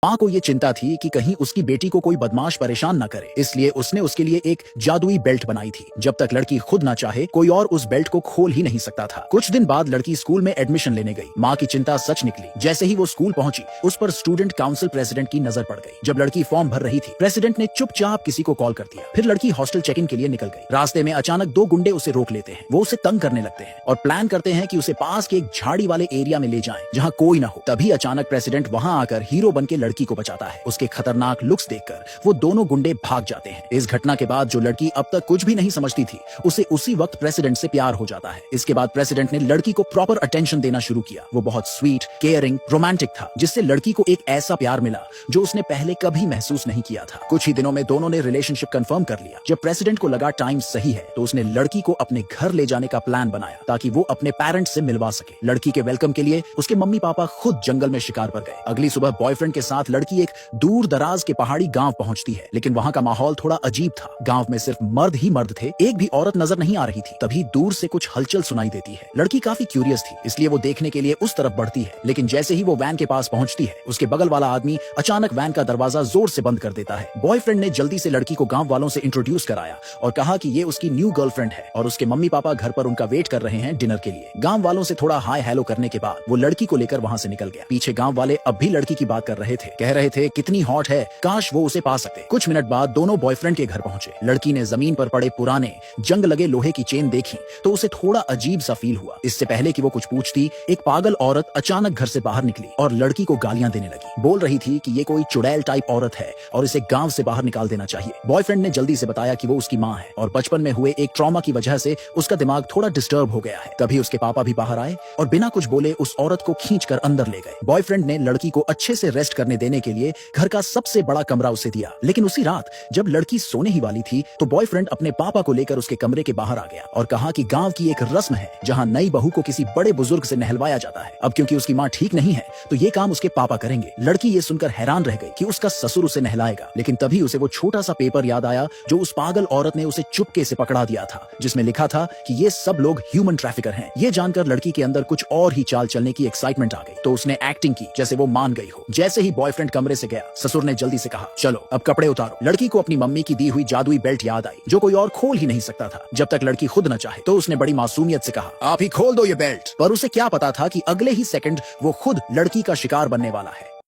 माँ को ये चिंता थी कि कहीं उसकी बेटी को कोई बदमाश परेशान न करे, इसलिए उसने उसके लिए एक जादुई बेल्ट बनाई थी। जब तक लड़की खुद ना चाहे कोई और उस बेल्ट को खोल ही नहीं सकता था। कुछ दिन बाद लड़की स्कूल में एडमिशन लेने गई। माँ की चिंता सच निकली। जैसे ही वो स्कूल पहुंची, उस पर स्टूडेंट काउंसिल प्रेसिडेंट की नजर पड़ गई। जब लड़की फॉर्म भर रही थी, प्रेसिडेंट ने चुपचाप किसी को कॉल कर दिया। फिर लड़की हॉस्टल चेक इन के लिए निकल गई। रास्ते में अचानक दो गुंडे उसे रोक लेते हैं। वो उसे तंग करने लगते हैं और प्लान करते हैं कि उसे पास के एक झाड़ी वाले एरिया में ले जाएं, जहां कोई ना हो। तभी अचानक प्रेसिडेंट वहां आकर हीरो बन के लड़की को बचाता है। उसके खतरनाक लुक्स देखकर वो दोनों गुंडे भाग जाते हैं। इस घटना के बाद जो लड़की अब तक कुछ भी नहीं समझती थी, उसे उसी वक्त प्रेसिडेंट से प्यार हो जाता है। इसके बाद प्रेसिडेंट ने लड़की को प्रॉपर अटेंशन देना शुरू किया। वो बहुत स्वीट, केयरिंग, रोमांटिक था, जिससे लड़की को एक ऐसा प्यार मिला जो उसने पहले कभी महसूस नहीं किया था। कुछ ही दिनों में दोनों ने रिलेशनशिप कंफर्म कर लिया। जब प्रेसिडेंट को लगा टाइम सही है, तो उसने लड़की को अपने घर ले जाने का प्लान बनाया ताकि वो अपने पेरेंट्स से मिलवा सके। लड़की के वेलकम के लिए उसके मम्मी पापा खुद जंगल में शिकार पर गए। अगली सुबह बॉयफ्रेंड के साथ लड़की एक दूर दराज के पहाड़ी गांव पहुंचती है, लेकिन वहां का माहौल थोड़ा अजीब था। गांव में सिर्फ मर्द ही मर्द थे, एक भी औरत नजर नहीं आ रही थी। तभी दूर से कुछ हलचल सुनाई देती है। लड़की काफी क्यूरियस थी, इसलिए वो देखने के लिए उस तरफ बढ़ती है। लेकिन जैसे ही वो वैन के पास पहुंचती है, उसके बगल वाला आदमी अचानक वैन का दरवाजा जोर से बंद कर देता है। बॉयफ्रेंड ने जल्दी से लड़की को गांव वालों से इंट्रोड्यूस कराया और कहा कि ये उसकी न्यू गर्लफ्रेंड है और उसके मम्मी पापा घर पर उनका वेट कर रहे हैं डिनर के लिए। गांव वालों से थोड़ा हाय हेलो करने के बाद वो लड़की को लेकर वहां से निकल गया। पीछे गांव वाले अब भी लड़की की बात कर रहे थे, कह रहे थे कितनी हॉट है, काश वो उसे पा सकते। कुछ मिनट बाद दोनों बॉयफ्रेंड के घर पहुंचे। लड़की ने जमीन पर पड़े पुराने जंग लगे लोहे की चेन देखी तो उसे थोड़ा अजीब सा फील हुआ। इससे पहले कि वो कुछ पूछती, एक पागल औरत अचानक घर से बाहर निकली और लड़की को गालियां देने लगी। बोल रही थी कि ये कोई चुड़ैल टाइप औरत है और इसे गांव से बाहर निकाल देना चाहिए। बॉयफ्रेंड ने जल्दी से बताया कि वो उसकी माँ है और बचपन में हुए एक ट्रॉमा की वजह से उसका दिमाग थोड़ा डिस्टर्ब हो गया है। तभी उसके पापा भी बाहर आए और बिना कुछ बोले उस औरत को खींचकर अंदर ले गए। बॉयफ्रेंड ने लड़की को अच्छे से रेस्ट करने देने के लिए घर का सबसे बड़ा कमरा उसे दिया। लेकिन उसी रात जब लड़की सोने ही वाली थी, तो बॉयफ्रेंड अपने पापा को लेकर उसके कमरे के बाहर आ गया और कहा कि गांव की एक रस्म है जहां नई बहू को किसी बड़े बुजुर्ग से नहलवाया जाता है। अब क्योंकि उसकी माँ ठीक नहीं है, तो ये काम उसके पापा करेंगे। लड़की ये सुनकर हैरान रह गई कि उसका ससुर उसे नहलाएगा। लेकिन तभी उसे वो छोटा सा पेपर याद आया जो उस पागल औरत ने उसे चुपके से पकड़ा दिया था, जिसमें लिखा था कि ये सब लोग ह्यूमन ट्रैफिकर हैं। ये जानकर लड़की के अंदर कुछ और ही चाल चलने की एक्साइटमेंट आ गई, तो उसने एक्टिंग की जैसे वो मान गई हो। जैसे ही बॉयफ्रेंड कमरे से गया, ससुर ने जल्दी से कहा, चलो अब कपड़े उतारो। लड़की को अपनी मम्मी की दी हुई जादुई बेल्ट याद आई, जो कोई और खोल ही नहीं सकता था। जब तक लड़की खुद न चाहे, तो उसने बड़ी मासूमियत से कहा, आप ही खोल दो ये बेल्ट। पर उसे क्या पता था कि अगले ही सेकंड वो खुद लड़की का शिकार बनने वाला है।